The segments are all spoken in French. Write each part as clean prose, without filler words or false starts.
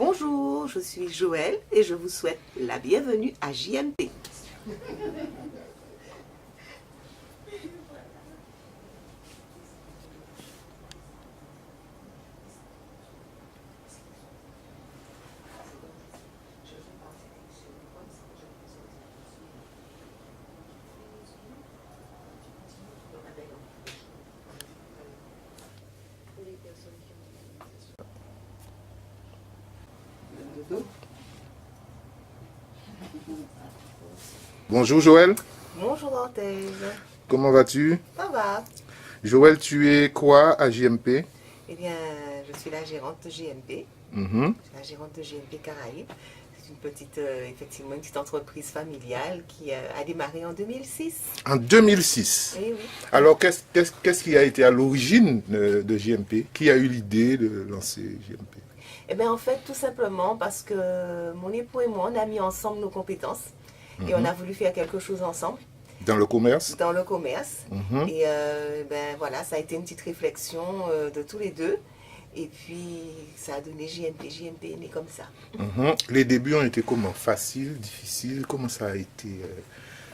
Bonjour, je suis Joël et je vous souhaite la bienvenue à JMP. Bonjour Joël, Bonjour Orthez, comment vas-tu? ça va? Joël, tu es quoi à JMP? Eh bien, je suis la gérante de JMP, Mhm. je suis la gérante de JMP Caraïbes. C'est une petite, effectivement, une petite entreprise familiale qui a démarré en 2006. En 2006. Eh oui. Alors, qu'est-ce qui a été à l'origine de JMP? Qui a eu l'idée de lancer JMP? Eh bien, en fait, tout simplement parce que mon époux et moi, on a mis ensemble nos compétences et on a voulu faire quelque chose ensemble Dans le commerce? dans le commerce. Mhm. Et ben voilà, ça a été une petite réflexion de tous les deux. Et puis, ça a donné JMP. JMP est né comme ça. Mhm. Les débuts ont été comment? Facile, difficile? Comment ça a été?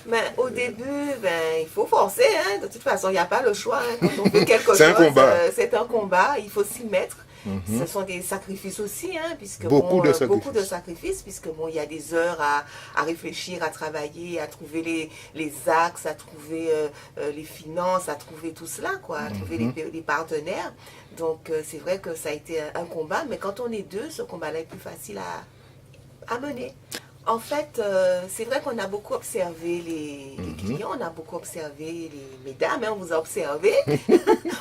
Ben, au début, ben, il faut forcer. Hein. De toute façon, il n'y a pas le choix. Hein. Quand on fait quelque chose, C'est un combat. C'est un combat. Il faut s'y mettre. Mhm. Ce sont des sacrifices aussi, hein, puisque Beaucoup de beaucoup de sacrifices. sacrifices, puisque bon, il y a des heures à réfléchir, à travailler, à trouver les axes, à trouver les finances, à trouver tout cela, quoi, à trouver les partenaires. Donc c'est vrai que ça a été un combat, mais quand on est deux, ce combat-là est plus facile à mener. En fait, c'est vrai qu'on a beaucoup observé les clients, on a beaucoup observé les mesdames, hein, on vous a observé,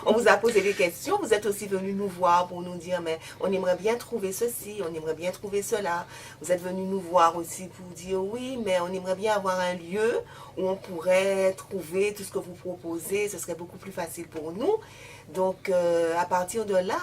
on vous a posé des questions, vous êtes aussi venus nous voir pour nous dire, mais on aimerait bien trouver ceci, on aimerait bien trouver cela. Vous êtes venus nous voir aussi pour dire, oui, mais on aimerait bien avoir un lieu où on pourrait trouver tout ce que vous proposez, ce serait beaucoup plus facile pour nous. Donc, à partir de là,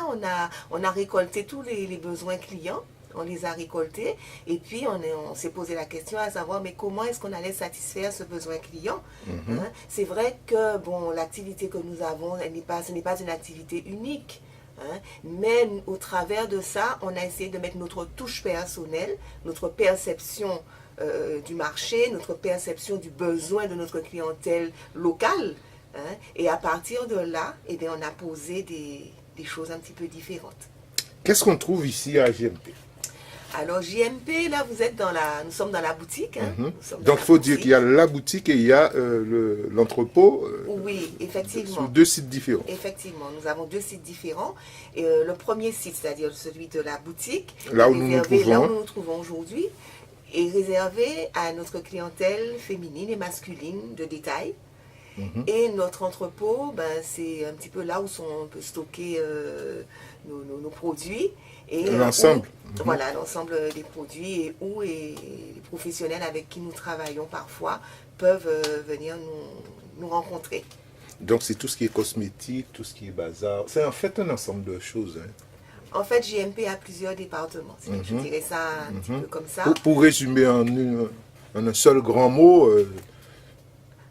on a récolté tous les besoins clients. On les a récoltés et puis on s'est posé la question à savoir mais comment est-ce qu'on allait satisfaire ce besoin client. Hein? C'est vrai que bon, l'activité que nous avons, ce n'est pas une activité unique. Hein? Mais au travers de ça, on a essayé de mettre notre touche personnelle, notre perception du marché, notre perception du besoin de notre clientèle locale. Hein? Et à partir de là, eh bien, on a posé des choses un petit peu différentes. Qu'est-ce qu'on trouve ici à JMP? Alors JMP, là, nous sommes dans la boutique. Hein. Mhm. Nous sommes dans Donc, la il faut dire boutique. qu'il y a la boutique et il y a l'entrepôt Oui, sur effectivement. deux sites différents. Effectivement, nous avons deux sites différents. Et, le premier site, c'est-à-dire celui de la boutique, Là où est nous nous réservé, trouvons. là où nous nous trouvons aujourd'hui, est réservé à notre clientèle féminine et masculine de détail. Et notre entrepôt, ben, c'est un petit peu là où on peut stocker nos produits. Et L'ensemble. voilà, l'ensemble des produits et où les professionnels avec qui nous travaillons parfois peuvent venir nous rencontrer. Donc, c'est tout ce qui est cosmétique, tout ce qui est bazar. C'est en fait un ensemble de choses. Hein. En fait, JMP a plusieurs départements. Je dirais ça un petit peu comme ça. Pour résumer en un seul grand mot,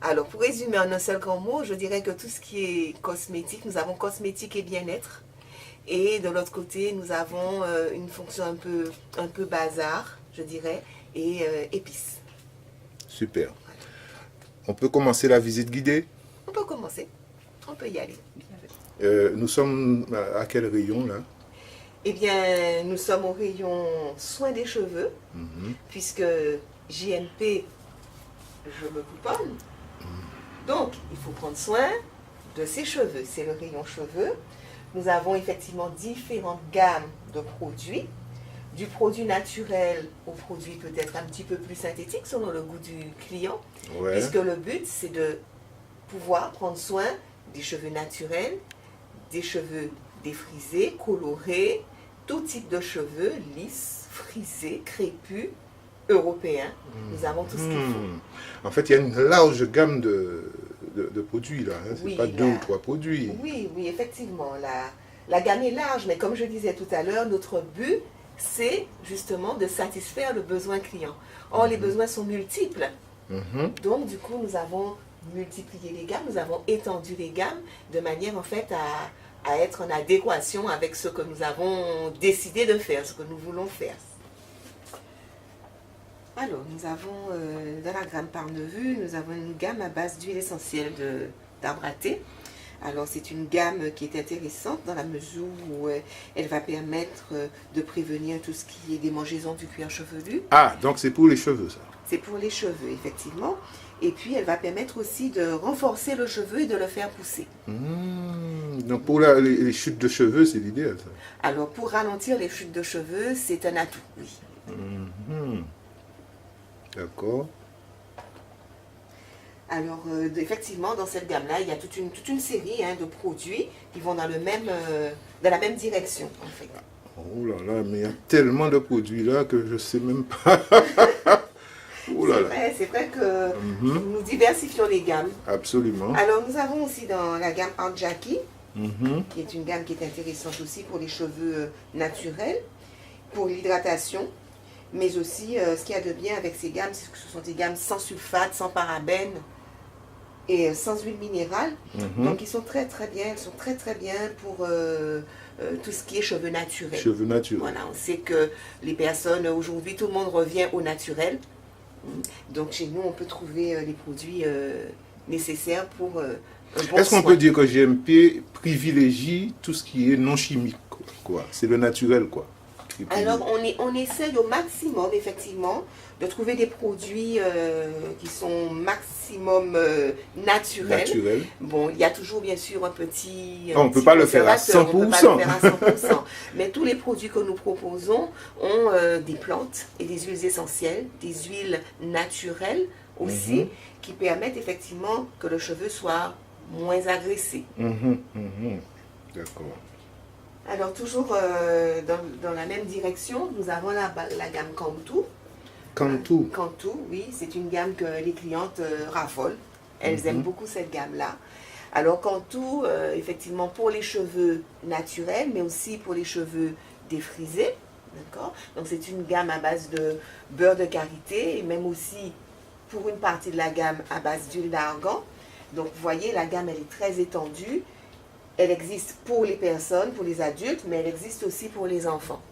Alors, pour résumer en un seul grand mot, je dirais que tout ce qui est cosmétique, nous avons cosmétique et bien-être. Et de l'autre côté, nous avons une fonction un peu bazar, je dirais, et épices. super. On peut commencer la visite guidée. On peut commencer, on peut y aller. Nous sommes à quel rayon là? Eh bien, nous sommes au rayon soins des cheveux, puisque JMP, je me couponne. Donc, il faut prendre soin de ses cheveux. C'est le rayon cheveux. Nous avons effectivement différentes gammes de produits, du produit naturel au produit peut-être un petit peu plus synthétique selon le goût du client, Ouais. puisque le but c'est de pouvoir prendre soin des cheveux naturels, des cheveux défrisés, colorés, tout type de cheveux, lisses, frisés, crépus, européens. Nous avons tout ce qu'il faut. En fait, il y a une large gamme de produits là. Hein. Ce n'est Oui, pas deux là. ou trois produits. Oui, effectivement, la gamme est large, mais comme je disais tout à l'heure, notre but, c'est justement de satisfaire le besoin client. Or, les besoins sont multiples. Donc, du coup, nous avons multiplié les gammes, nous avons étendu les gammes de manière, en fait, à être en adéquation avec ce que nous avons décidé de faire, ce que nous voulons faire. Alors, nous avons dans la gamme par Neveu, nous avons une gamme à base d'huile essentielle d'arbre à thé. Alors, c'est une gamme qui est intéressante dans la mesure où elle va permettre de prévenir tout ce qui est démangeaison du cuir chevelu. Ah, donc c'est pour les cheveux, ça. C'est pour les cheveux, effectivement. Et puis, elle va permettre aussi de renforcer le cheveu et de le faire pousser. Donc, pour les chutes de cheveux, c'est l'idéal, ça. Alors, pour ralentir les chutes de cheveux, c'est un atout, oui. D'accord. Alors, effectivement, dans cette gamme-là, il y a toute une série de produits qui vont dans la même direction, en fait. Oh là là, mais il y a tellement de produits là que je ne sais même pas. Oh là là. C'est vrai que nous diversifions les gammes. Absolument. Alors, nous avons aussi dans la gamme Aunt Jackie, qui est une gamme qui est intéressante aussi pour les cheveux naturels, pour l'hydratation. Mais aussi, ce qu'il y a de bien avec ces gammes, c'est que ce sont des gammes sans sulfate, sans parabènes et sans huile minérale. Donc, ils sont très très bien. Elles sont très très bien pour tout ce qui est cheveux naturels. Cheveux naturels. Voilà, on sait que les personnes, aujourd'hui, tout le monde revient au naturel. Donc, chez nous, on peut trouver les produits nécessaires pour un bon Est-ce qu'on soin. peut dire que GMP privilégie tout ce qui est non chimique, quoi? C'est le naturel, quoi. Alors, on essaye au maximum, effectivement, de trouver des produits qui sont maximum naturels. Bon, il y a toujours, bien sûr, un petit... On ne peut pas le faire à 100%. On peut pas le faire à 100%. Mais tous les produits que nous proposons ont des plantes et des huiles essentielles, des huiles naturelles aussi, qui permettent effectivement que le cheveu soit moins agressé. D'accord. Alors, toujours dans la même direction, nous avons la gamme Cantu. Cantu. Cantu, oui, c'est une gamme que les clientes raffolent. Elles aiment beaucoup cette gamme-là. Alors, Cantu, effectivement, pour les cheveux naturels, mais aussi pour les cheveux défrisés. D'accord? Donc, c'est une gamme à base de beurre de karité et même aussi pour une partie de la gamme à base d'huile d'argan. Donc, vous voyez, la gamme, elle est très étendue. Elle existe pour les personnes, pour les adultes, mais elle existe aussi pour les enfants.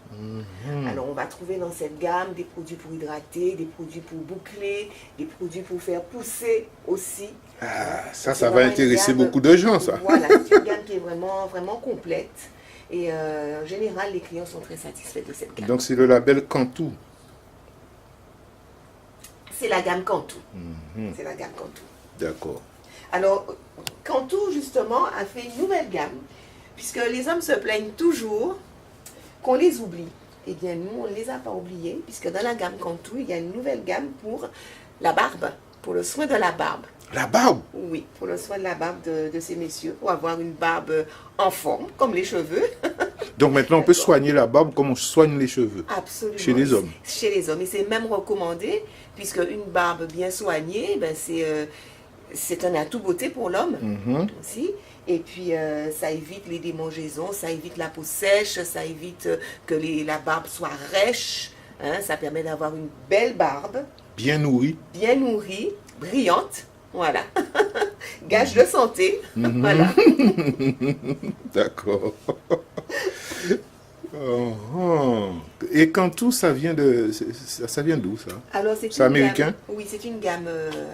Alors, on va trouver dans cette gamme des produits pour hydrater, des produits pour boucler, des produits pour faire pousser aussi. Ah, ça va intéresser beaucoup de gens, ça. Voilà, c'est une gamme qui est vraiment, vraiment complète. Et en général, les clients sont très satisfaits de cette gamme. Donc, c'est le label Cantu. C'est la gamme Cantu. C'est la gamme Cantu. D'accord. Alors, Cantu, justement, a fait une nouvelle gamme, puisque les hommes se plaignent toujours qu'on les oublie. Eh bien, nous, on ne les a pas oubliés, puisque dans la gamme Cantu, il y a une nouvelle gamme pour la barbe, pour le soin de la barbe. La barbe? Oui, pour le soin de la barbe de ces messieurs, pour avoir une barbe en forme, comme les cheveux. Donc maintenant, on peut soigner la barbe comme on soigne les cheveux. Absolument. Chez les hommes. Chez les hommes. Et c'est même recommandé, puisque une barbe bien soignée, ben c'est un atout beauté pour l'homme aussi. Et puis, ça évite les démangeaisons, ça évite la peau sèche, ça évite que la barbe soit rêche. Hein, ça permet d'avoir une belle barbe. Bien nourrie. Bien nourrie, brillante. Voilà. Gage de santé. Voilà. D'accord. Et Cantu, ça vient d'où, ça? Alors, c'est américain? Oui, c'est une gamme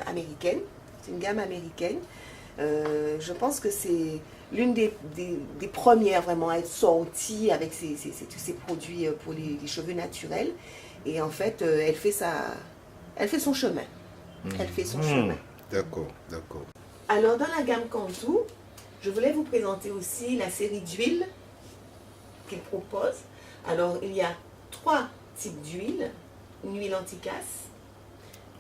américaine. C'est une gamme américaine. Je pense que c'est l'une des premières vraiment à être sortie avec tous ces produits pour les cheveux naturels. Et en fait, elle fait son chemin. Elle fait son chemin. D'accord, d'accord. Alors, dans la gamme Cantu, je voulais vous présenter aussi la série d'huiles qu'il propose. Alors, il y a 3 types d'huiles. Une huile anti-casse,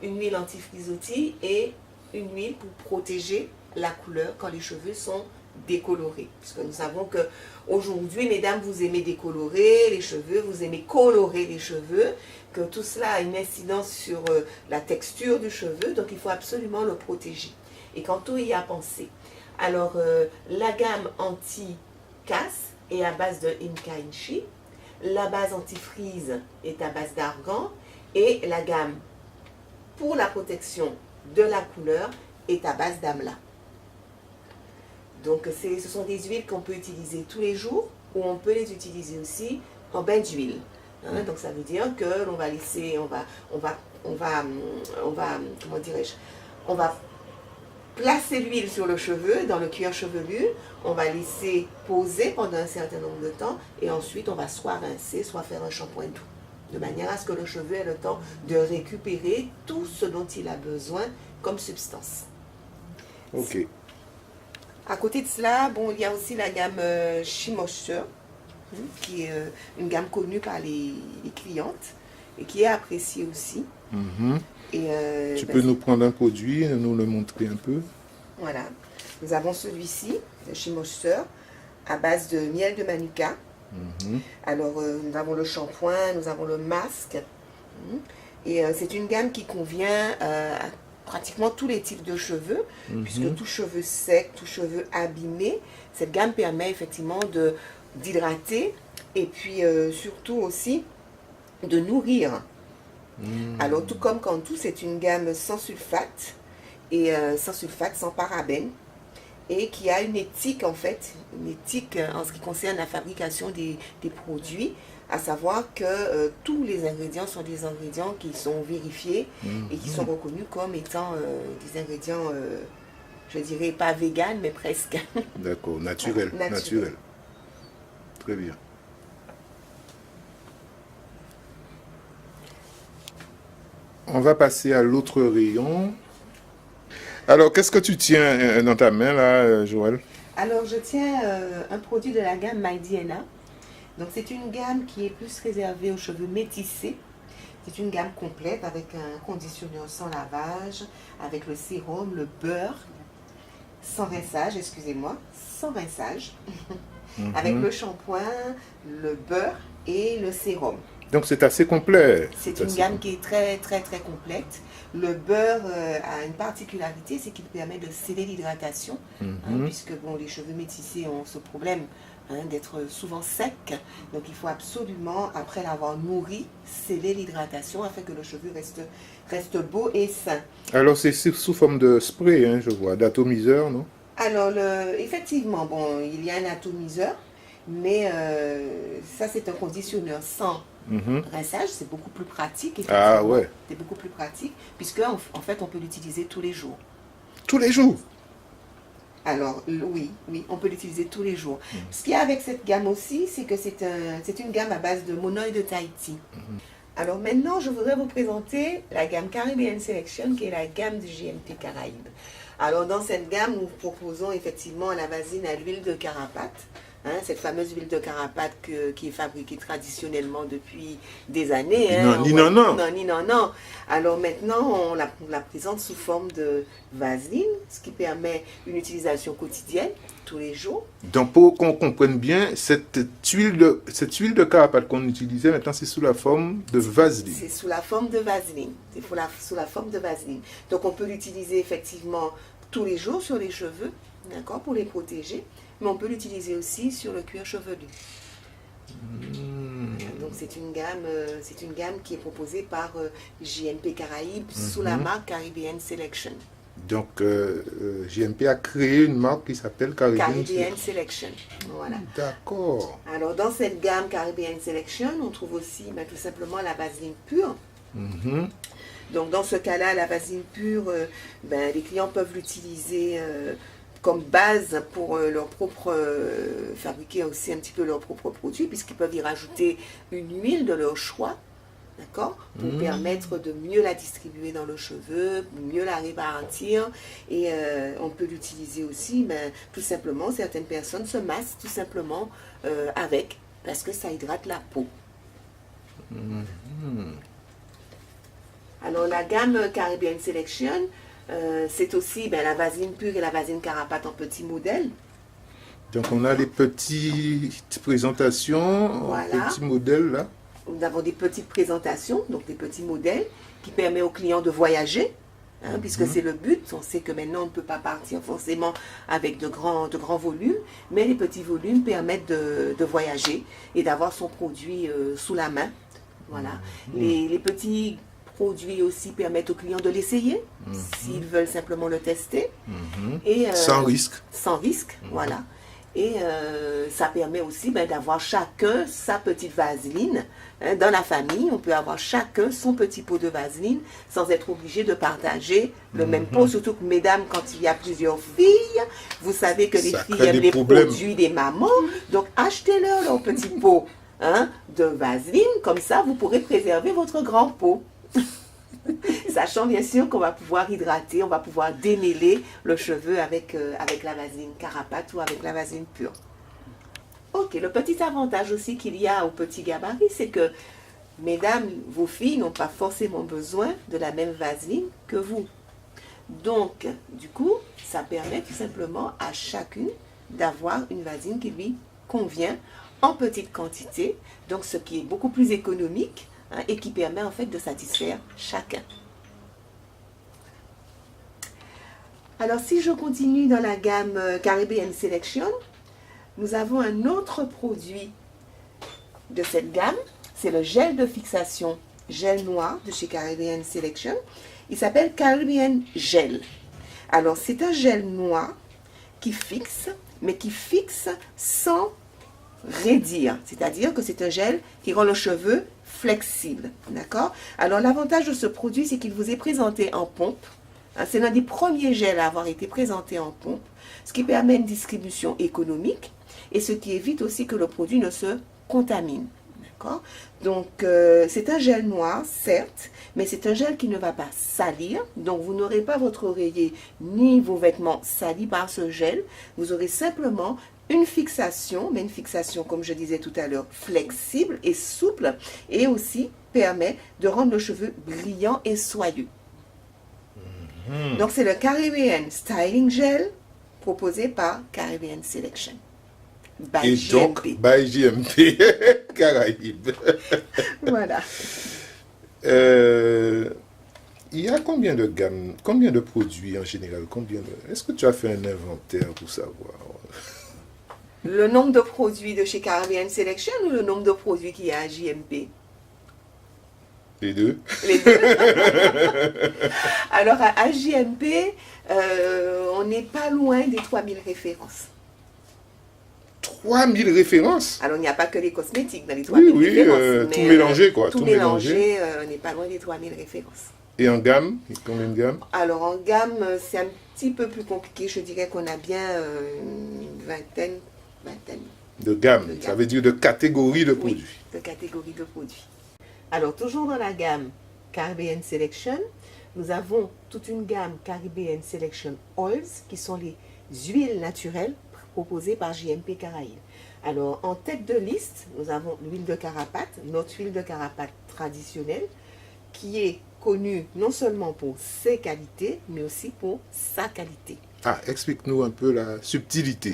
une huile anti-frisottis et une huile pour protéger la couleur quand les cheveux sont décolorés. Puisque nous savons que aujourd'hui, mesdames, vous aimez décolorer les cheveux, vous aimez colorer les cheveux, que tout cela a une incidence sur la texture du cheveu, donc il faut absolument le protéger. Et Cantu y a pensé. Alors, la gamme anti-casse est à base de Inca Inchi, la base anti-frise est à base d'argan, et la gamme pour la protection de la couleur est à base d'amla. Donc ce sont des huiles qu'on peut utiliser tous les jours ou on peut les utiliser aussi en bain d'huile. Hein, donc ça veut dire que l'on va laisser, comment dirais-je, on va placer l'huile sur le cheveu, dans le cuir chevelu, on va laisser poser pendant un certain nombre de temps et ensuite on va soit rincer, soit faire un shampoing doux. De manière à ce que le cheveu ait le temps de récupérer tout ce dont il a besoin comme substance. Ok. À côté de cela, bon, il y a aussi la gamme She Moisture, qui est une gamme connue par les clientes et qui est appréciée aussi. Et, Tu peux nous prendre un produit et nous le montrer un peu? Voilà. Nous avons celui-ci, de She Moisture, à base de miel de manuka. Alors, nous avons le shampoing, nous avons le masque. Et c'est une gamme qui convient à pratiquement tous les types de cheveux, puisque tout cheveu sec, tout cheveu abîmé, cette gamme permet effectivement d'hydrater et puis surtout aussi de nourrir. Alors, tout comme Cantu, c'est une gamme sans sulfate, et sans parabènes, et qui a une éthique en fait, une éthique en ce qui concerne la fabrication des produits, à savoir que tous les ingrédients sont des ingrédients qui sont vérifiés et qui sont reconnus comme étant des ingrédients, je dirais pas vegan, mais presque. D'accord, naturel. Très bien. On va passer à l'autre rayon. Alors, qu'est-ce que tu tiens dans ta main là, Joël? Alors, je tiens un produit de la gamme My Diana. Donc, c'est une gamme qui est plus réservée aux cheveux métissés. C'est une gamme complète avec un conditionneur sans lavage, avec le sérum, le beurre, sans rinçage, excusez-moi, sans rinçage, avec le shampoing, le beurre et le sérum. Donc c'est assez complet. C'est une gamme qui est très très très complète. Le beurre a une particularité, c'est qu'il permet de sceller l'hydratation, puisque bon, les cheveux métissés ont ce problème d'être souvent secs. Donc il faut absolument, après l'avoir nourri, sceller l'hydratation afin que le cheveu reste beau et sain. Alors c'est sous forme de spray, je vois, d'atomiseur, non? Alors effectivement, bon, il y a un atomiseur, mais ça c'est un conditionneur sans rinçage, c'est beaucoup plus pratique. Ah ouais. C'est beaucoup plus pratique, puisque en fait on peut l'utiliser tous les jours. Tous les jours? Alors oui, on peut l'utiliser tous les jours. Ce qu'il y a avec cette gamme aussi, c'est que c'est une gamme à base de monoï de Tahiti. Alors maintenant, je voudrais vous présenter la gamme Caribbean Selection, qui est la gamme de JMP Caraïbes. Alors dans cette gamme, nous proposons effectivement la vasine à l'huile de carapate. Cette fameuse huile de carapate qui est fabriquée traditionnellement depuis des années. Non. Alors maintenant, on la présente sous forme de vaseline, ce qui permet une utilisation quotidienne, tous les jours. Donc pour qu'on comprenne bien, cette huile de carapate qu'on utilisait, maintenant c'est sous la forme de vaseline. C'est sous la forme de vaseline. Sous la forme de vaseline. Donc on peut l'utiliser effectivement tous les jours sur les cheveux, d'accord, pour les protéger. Mais on peut l'utiliser aussi sur le cuir chevelu. Donc c'est une gamme qui est proposée par JMP Caraïbes sous la marque Caribbean Selection. Donc JMP a créé une marque qui s'appelle Caribbean Selection. Voilà. D'accord. Alors dans cette gamme Caribbean Selection, on trouve aussi tout simplement la vaseline pure. Donc dans ce cas-là, la vaseline pure, les clients peuvent l'utiliser comme base pour fabriquer aussi un petit peu leurs propres produits, puisqu'ils peuvent y rajouter une huile de leur choix, d'accord, pour permettre de mieux la distribuer dans le cheveu, mieux la répartir. Et on peut l'utiliser aussi, tout simplement, certaines personnes se massent tout simplement avec, parce que ça hydrate la peau. Alors la gamme Caribbean Selection, c'est aussi la vaseline pure et la vaseline carapate en petits modèles. Donc on a des petites présentations, voilà. Petits modèles là. Nous avons des petites présentations, donc des petits modèles qui permettent aux clients de voyager, puisque c'est le but. On sait que maintenant on ne peut pas partir forcément avec de grands volumes, mais les petits volumes permettent de voyager et d'avoir son produit sous la main. Voilà. Les petits produits aussi permettent aux clients de l'essayer, s'ils veulent simplement le tester. Et, Sans risque. Sans risque, voilà. Et ça permet aussi d'avoir chacun sa petite vaseline. Dans la famille, on peut avoir chacun son petit pot de vaseline sans être obligé de partager le même pot. Surtout que, mesdames, quand il y a plusieurs filles, vous savez que les Ça filles crée aiment des les problèmes. produits des mamans. Donc, achetez-leur petit pot de vaseline. Comme ça, vous pourrez préserver votre grand pot. Sachant bien sûr qu'on va pouvoir hydrater, on va pouvoir démêler le cheveu avec la vaseline Carapate ou avec la vaseline pure. Ok, le petit avantage aussi qu'il y a au petit gabarit, c'est que, mesdames, vos filles n'ont pas forcément besoin de la même vaseline que vous. Donc, du coup, ça permet tout simplement à chacune d'avoir une vaseline qui lui convient en petite quantité, donc ce qui est beaucoup plus économique et qui permet en fait de satisfaire chacun. Alors, si je continue dans la gamme Caribbean Selection, nous avons un autre produit de cette gamme, c'est le gel de fixation, gel noir de chez Caribbean Selection. Il s'appelle Caribbean Gel. Alors, c'est un gel noir qui fixe, mais qui fixe sans raidir. C'est-à-dire que c'est un gel qui rend le cheveu flexible. D'accord? Alors, l'avantage de ce produit, c'est qu'il vous est présenté en pompe. C'est l'un des premiers gels à avoir été présenté en pompe, ce qui permet une distribution économique et ce qui évite aussi que le produit ne se contamine. D'accord? Donc, c'est un gel noir, certes, mais c'est un gel qui ne va pas salir. Donc, vous n'aurez pas votre oreiller ni vos vêtements salis par ce gel. Vous aurez simplement une fixation, mais une fixation, comme je disais tout à l'heure, flexible et souple, et aussi permet de rendre le cheveu brillant et soyeux. Donc, c'est le Caribbean Styling Gel proposé par Caribbean Selection. By Et donc, GMP. by GMP, Caraïbes. Voilà. Il y a combien de gammes, combien de produits en général, est-ce que tu as fait un inventaire pour savoir? Le nombre de produits de chez Caribbean Selection ou le nombre de produits qu'il y a à JMP? Les deux. Les deux. Alors, à JMP, on n'est pas loin des 3000 références. 3000 références? Alors, il n'y a pas que les cosmétiques dans les Oui, 3000 oui, références. tout mélangé, quoi. Tout mélangé, on n'est pas loin des 3000 références. Et en gamme? Combien de gammes? Alors, en gamme, c'est un petit peu plus compliqué. Je dirais qu'on a bien une vingtaine. De gamme, De gamme. ça veut dire de catégories de produits. Oui, de catégories de produits. Alors, toujours dans la gamme Caribbean Selection, nous avons toute une gamme Caribbean Selection Oils, qui sont les huiles naturelles proposées par JMP Caraïbes. Alors, en tête de liste, nous avons l'huile de Carapate, notre huile de Carapate traditionnelle, qui est connue non seulement pour ses qualités, mais aussi pour sa qualité. Ah, explique-nous un peu la subtilité.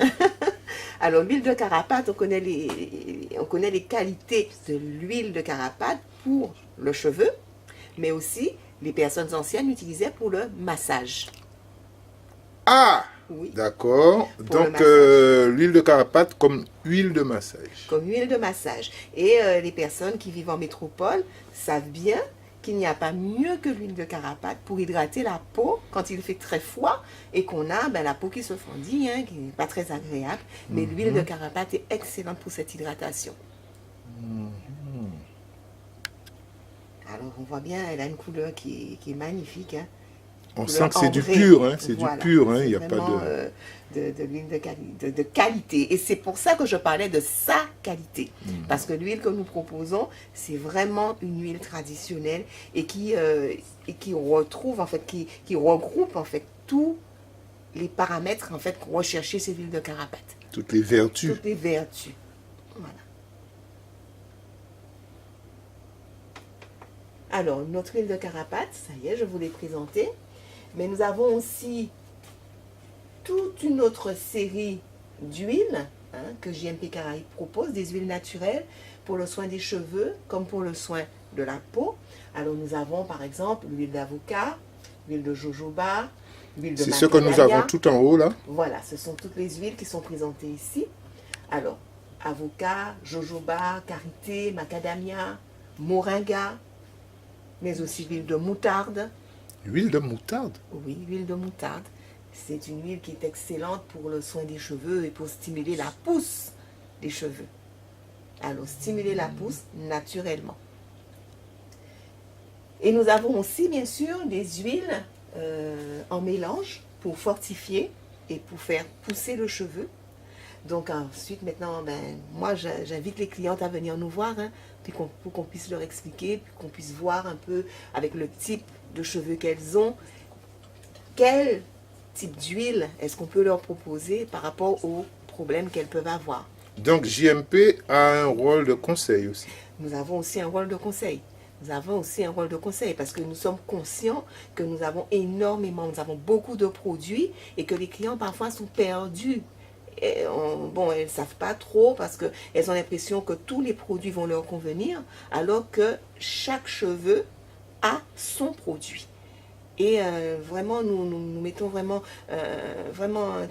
Alors, l'huile de Carapate, on connaît les qualités de l'huile de Carapate pour le cheveu, mais aussi les personnes anciennes l'utilisaient pour le massage. Ah, Oui, d'accord. Pour le Donc, massage. l'huile de Carapate comme huile de massage. comme huile de massage. Et les personnes qui vivent en métropole savent bien qu'il n'y a pas mieux que l'huile de Carapate pour hydrater la peau quand il fait très froid et qu'on a la peau qui se fendit, qui n'est pas très agréable. Mais l'huile de Carapate est excellente pour cette hydratation. Alors, on voit bien, elle a une couleur qui est magnifique. On Couleur sent que c'est du ambrée. pur, hein, c'est Voilà. du pur, hein, C'est il n'y a pas vraiment, de... de l'huile de qualité. Et c'est pour ça que je parlais de sa qualité. Parce que l'huile que nous proposons, c'est vraiment une huile traditionnelle et qui retrouve, en fait, qui regroupe, en fait, tous les paramètres, en fait, qu'on recherchait ces huiles de Carapate. Toutes les vertus. Toutes les vertus. Voilà. Alors, notre huile de Carapate, ça y est, je vous l'ai présentée. Mais nous avons aussi toute une autre série d'huiles que JMP Caraïbes propose, des huiles naturelles pour le soin des cheveux comme pour le soin de la peau. Alors, nous avons par exemple l'huile d'avocat, l'huile de jojoba, l'huile de C'est ce que nous macadamia. avons tout en haut, là. Voilà, ce sont toutes les huiles qui sont présentées ici. Alors, avocat, jojoba, karité, macadamia, moringa, mais aussi l'huile de moutarde. Huile de moutarde. Oui, l'huile de moutarde. C'est une huile qui est excellente pour le soin des cheveux et pour stimuler la pousse des cheveux. Alors, stimuler la pousse naturellement. Et nous avons aussi, bien sûr, des huiles en mélange pour fortifier et pour faire pousser le cheveu. Donc ensuite, maintenant, moi, j'invite les clientes à venir nous voir, hein, puis pour qu'on puisse leur expliquer, puis qu'on puisse voir un peu avec le type de cheveux qu'elles ont, quel type d'huile est-ce qu'on peut leur proposer par rapport aux problèmes qu'elles peuvent avoir. Donc JMP a un rôle de conseil aussi. Nous avons aussi un rôle de conseil. Nous avons aussi un rôle de conseil parce que nous sommes conscients que nous avons beaucoup de produits et que les clients parfois sont perdus. Elles ne savent pas trop parce qu'elles ont l'impression que tous les produits vont leur convenir alors que chaque cheveu a son produit. Et vraiment, nous mettons vraiment,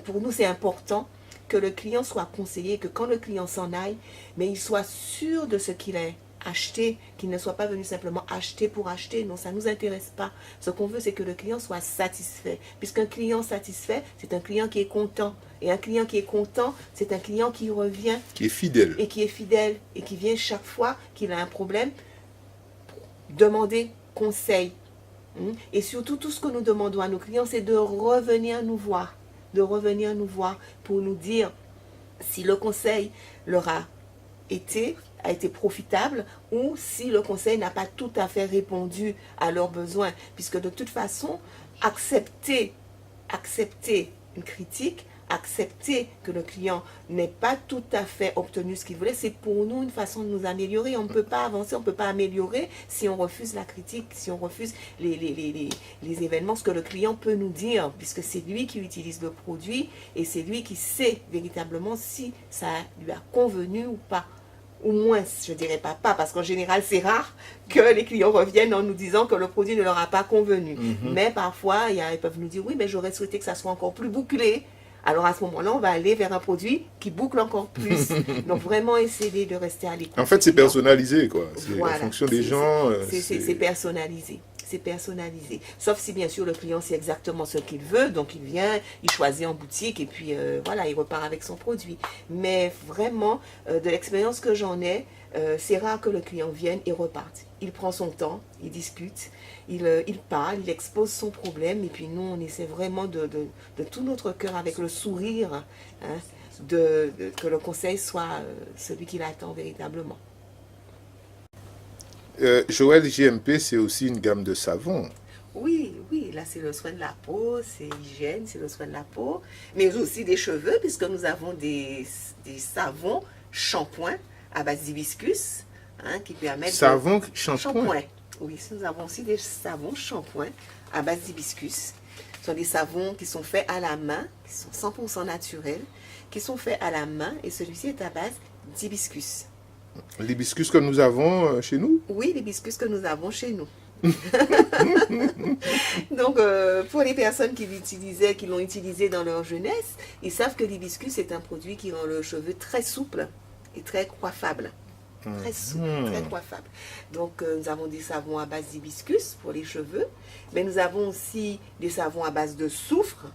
pour nous c'est important que le client soit conseillé, que quand le client s'en aille, mais il soit sûr de ce qu'il a acheté, qu'il ne soit pas venu simplement acheter pour acheter. Non, ça ne nous intéresse pas. Ce qu'on veut, c'est que le client soit satisfait. Puisqu'un client satisfait, c'est un client qui est content. Et un client qui est content, c'est un client qui revient. Qui est fidèle. Et qui est fidèle. Et qui vient chaque fois qu'il a un problème demander conseil. Et surtout, tout ce que nous demandons à nos clients, c'est de revenir nous voir. De revenir nous voir pour nous dire si le conseil leur a été profitable ou si le conseil n'a pas tout à fait répondu à leurs besoins. Puisque de toute façon, accepter une critique, accepter que le client n'ait pas tout à fait obtenu ce qu'il voulait, c'est pour nous une façon de nous améliorer. On ne peut pas avancer, on ne peut pas améliorer si on refuse la critique, si on refuse les événements, ce que le client peut nous dire, puisque c'est lui qui utilise le produit et c'est lui qui sait véritablement si ça lui a convenu ou pas. Ou moins, je dirais pas, parce qu'en général, c'est rare que les clients reviennent en nous disant que le produit ne leur a pas convenu. Mais parfois, ils peuvent nous dire, oui, mais j'aurais souhaité que ça soit encore plus bouclé. Alors à ce moment-là, on va aller vers un produit qui boucle encore plus. Donc vraiment essayer de rester à l'écoute. En fait, c'est personnalisé, quoi. C'est voilà, en fonction des gens. C'est personnalisé. C'est personnalisé. Sauf si bien sûr le client sait exactement ce qu'il veut, donc il vient, il choisit en boutique et puis voilà, il repart avec son produit. Mais vraiment, de l'expérience que j'en ai, c'est rare que le client vienne et reparte. Il prend son temps, il discute, il parle, il expose son problème et puis nous, on essaie vraiment de tout notre cœur avec le sourire, hein, que le conseil soit celui qu'il attend véritablement. Joël JMP, c'est aussi une gamme de savons. Oui, là c'est le soin de la peau, c'est l'hygiène, c'est le soin de la peau, mais aussi des cheveux, puisque nous avons des savons, shampoings à base d'hibiscus, hein, qui permettent... Savon, shampoing. Oui, nous avons aussi des savons, shampoings à base d'hibiscus. Ce sont des savons qui sont faits à la main, qui sont 100% naturels, qui sont faits à la main, et celui-ci est à base d'hibiscus. L'hibiscus que nous avons chez nous? Oui, l'hibiscus que nous avons chez nous. Donc, pour les personnes qui l'ont utilisé dans leur jeunesse, ils savent que l'hibiscus est un produit qui rend le cheveu très souple et très coiffable. Très souple, très coiffable. Donc, nous avons des savons à base d'hibiscus pour les cheveux, mais nous avons aussi des savons à base de soufre,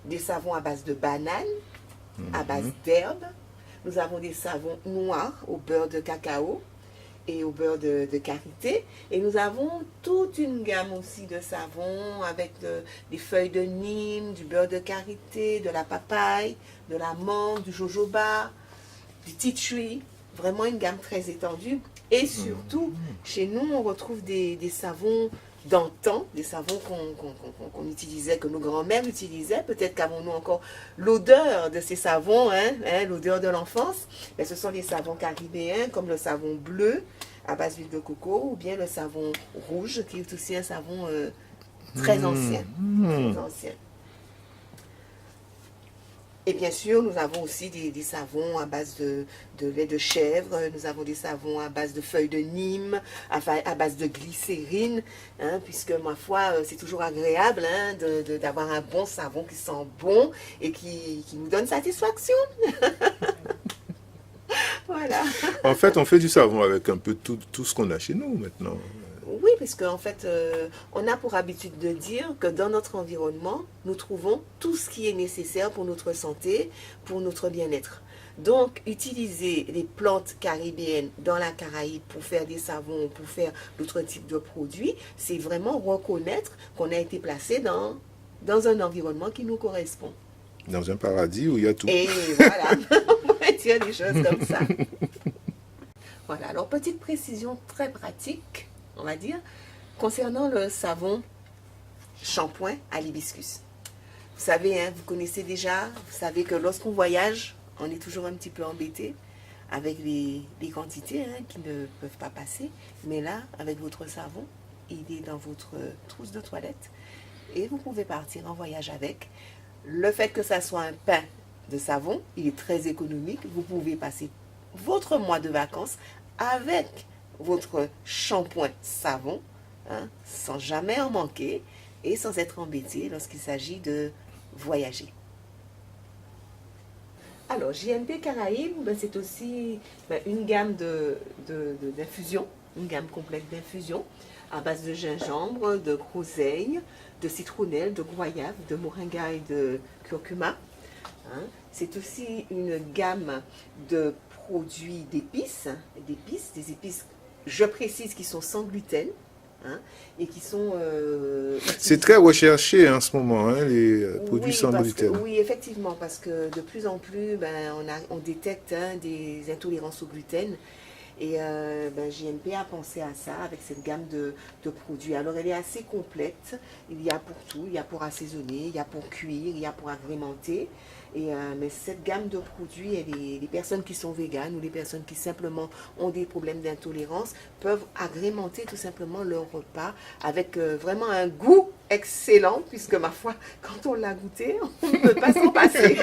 des savons à base de banane, à base d'herbe. Nous avons des savons noirs au beurre de cacao et au beurre de karité. Et nous avons toute une gamme aussi de savons avec des feuilles de nîmes, du beurre de karité, de la papaye, de la menthe, du jojoba, du tea tree. Vraiment une gamme très étendue. Et surtout, chez nous, on retrouve des savons d'antan, des savons qu'on utilisait, que nos grands-mères utilisaient. Peut-être qu'avons-nous encore l'odeur de ces savons, l'odeur de l'enfance. Mais ce sont les savons caribéens, comme le savon bleu à base d'huile de coco, ou bien le savon rouge, qui est aussi un savon très ancien. Très ancien. Et bien sûr, nous avons aussi des savons à base de lait de chèvre, nous avons des savons à base de feuilles de nîmes, à base de glycérine, hein, puisque ma foi, c'est toujours agréable d'avoir un bon savon qui sent bon et qui nous donne satisfaction. Voilà. En fait, on fait du savon avec un peu tout ce qu'on a chez nous maintenant. Oui, puisque en fait, on a pour habitude de dire que dans notre environnement, nous trouvons tout ce qui est nécessaire pour notre santé, pour notre bien-être. Donc, utiliser les plantes caribéennes dans la Caraïbe pour faire des savons, pour faire d'autres types de produits, c'est vraiment reconnaître qu'on a été placé dans un environnement qui nous correspond. Dans un paradis où il y a tout. Et voilà, on pourrait dire des choses comme ça. Voilà, alors petite précision très pratique, on va dire, concernant le savon shampoing à l'hibiscus. Vous savez, hein, vous connaissez déjà, vous savez que lorsqu'on voyage, on est toujours un petit peu embêté avec les quantités qui ne peuvent pas passer. Mais là, avec votre savon, il est dans votre trousse de toilette et vous pouvez partir en voyage avec. Le fait que ça soit un pain de savon, il est très économique. Vous pouvez passer votre mois de vacances avec votre shampoing savon, sans jamais en manquer et sans être embêté lorsqu'il s'agit de voyager. Alors, JMP Caraïbes, c'est aussi une gamme d'infusions, une gamme complète d'infusions à base de gingembre, de groseille, de citronnelle, de goyave, de moringa et de curcuma. C'est aussi une gamme de produits d'épices, des épices, je précise, qui sont sans gluten. Et qui sont... c'est très recherché en ce moment, les produits sans gluten. Oui, effectivement, parce que de plus en plus, on détecte des intolérances au gluten. Et JMP a pensé à ça avec cette gamme de produits. Alors, elle est assez complète. Il y a pour tout. Il y a pour assaisonner, il y a pour cuire, il y a pour agrémenter. Mais cette gamme de produits, les personnes qui sont véganes ou les personnes qui simplement ont des problèmes d'intolérance peuvent agrémenter tout simplement leur repas avec vraiment un goût excellent, puisque ma foi, quand on l'a goûté, on ne peut pas s'en passer.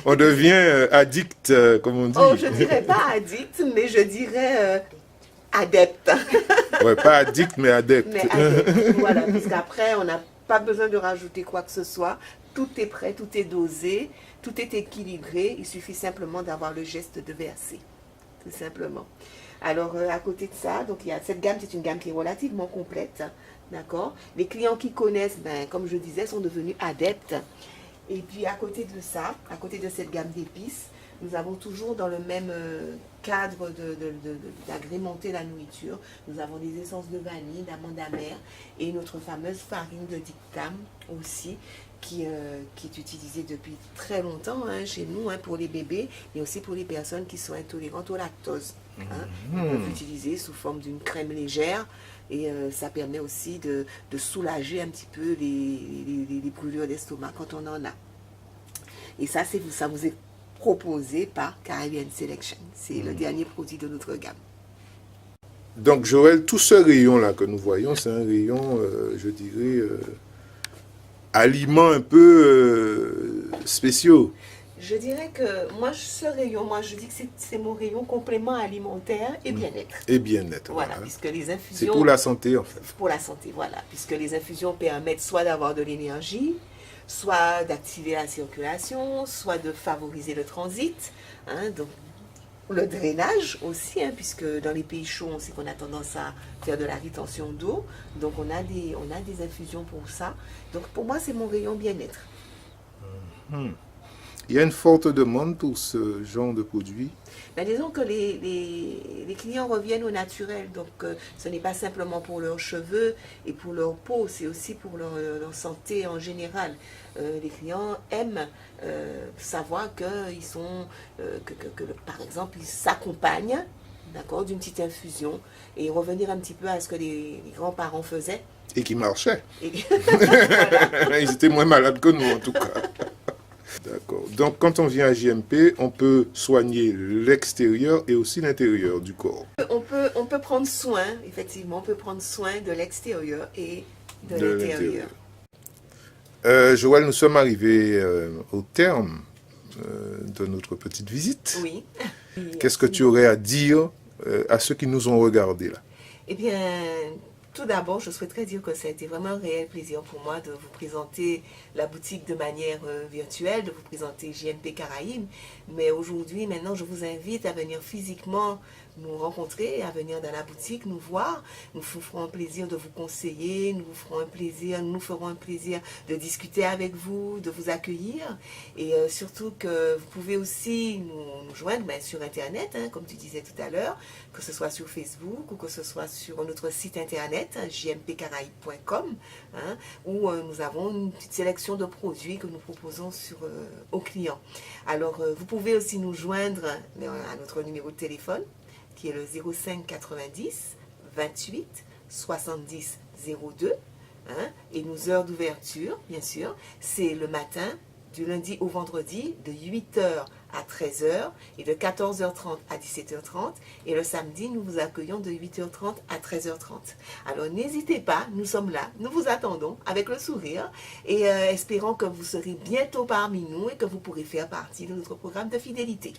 On devient addict, comme on dit. Oh, je ne dirais pas addict, mais je dirais adepte. Ouais, pas addict, mais adepte. Mais adepte, voilà, puisqu'après, on n'a pas besoin de rajouter quoi que ce soit. Tout est prêt, tout est dosé, tout est équilibré. Il suffit simplement d'avoir le geste de verser, tout simplement. Alors, à côté de ça, donc, il y a cette gamme, c'est une gamme qui est relativement complète, d'accord. Les clients qui connaissent, comme je disais, sont devenus adeptes. Et puis, à côté de ça, à côté de cette gamme d'épices, nous avons toujours dans le même cadre d'agrémenter la nourriture. Nous avons des essences de vanille, d'amande amère et notre fameuse farine de dictam aussi, qui est utilisée depuis très longtemps chez nous, pour les bébés et aussi pour les personnes qui sont intolérantes au lactose. On peut l'utiliser sous forme d'une crème légère et ça permet aussi de soulager un petit peu les brûlures d'estomac quand on en a. Et ça vous est proposé par Caribbean Selection. C'est le dernier produit de notre gamme. Donc Joël, tout ce rayon-là que nous voyons, c'est un rayon, je dirais, aliments un peu spéciaux. Je dirais que moi, ce rayon, je dis que c'est mon rayon complément alimentaire et bien-être. Et bien-être, voilà. Puisque les infusions... C'est pour la santé, en fait. Pour la santé, voilà. Puisque les infusions permettent soit d'avoir de l'énergie, soit d'activer la circulation, soit de favoriser le transit, donc le drainage aussi, puisque dans les pays chauds, on sait qu'on a tendance à faire de la rétention d'eau, donc on a des infusions pour ça. Donc pour moi, c'est mon rayon bien-être. Il y a une forte demande pour ce genre de produit. Disons que les clients reviennent au naturel, donc ce n'est pas simplement pour leurs cheveux et pour leur peau, c'est aussi pour leur santé en général. Les clients aiment savoir qu'ils sont, par exemple, ils s'accompagnent, d'accord, d'une petite infusion et revenir un petit peu à ce que les grands-parents faisaient. Et qui marchaient. Voilà. Ils étaient moins malades que nous, en tout cas. D'accord. Donc, quand on vient à JMP, on peut soigner l'extérieur et aussi l'intérieur du corps. On peut prendre soin, effectivement, on peut prendre soin de l'extérieur et de l'intérieur. Joël, nous sommes arrivés au terme de notre petite visite. Oui. Qu'est-ce que tu aurais à dire à ceux qui nous ont regardés là? Eh bien, tout d'abord, je souhaiterais dire que ça a été vraiment un réel plaisir pour moi de vous présenter la boutique de manière virtuelle, de vous présenter JMP Caraïbes. Mais aujourd'hui, maintenant, je vous invite à venir physiquement nous rencontrer, à venir dans la boutique, nous voir. Nous vous ferons un plaisir de vous conseiller, nous ferons un plaisir de discuter avec vous, de vous accueillir. Et surtout que vous pouvez aussi nous joindre sur Internet, hein, comme tu disais tout à l'heure, que ce soit sur Facebook ou que ce soit sur notre site Internet, jmpcaraïbes.com, hein, où nous avons une petite sélection de produits que nous proposons aux clients. Alors, vous pouvez aussi nous joindre à notre numéro de téléphone, qui est le 05 90 28 70 02. Hein, et nos heures d'ouverture, bien sûr, c'est le matin, du lundi au vendredi, de 8h à 13h et de 14h30 à 17h30. Et le samedi, nous vous accueillons de 8h30 à 13h30. Alors n'hésitez pas, nous sommes là, nous vous attendons avec le sourire et espérons que vous serez bientôt parmi nous et que vous pourrez faire partie de notre programme de fidélité.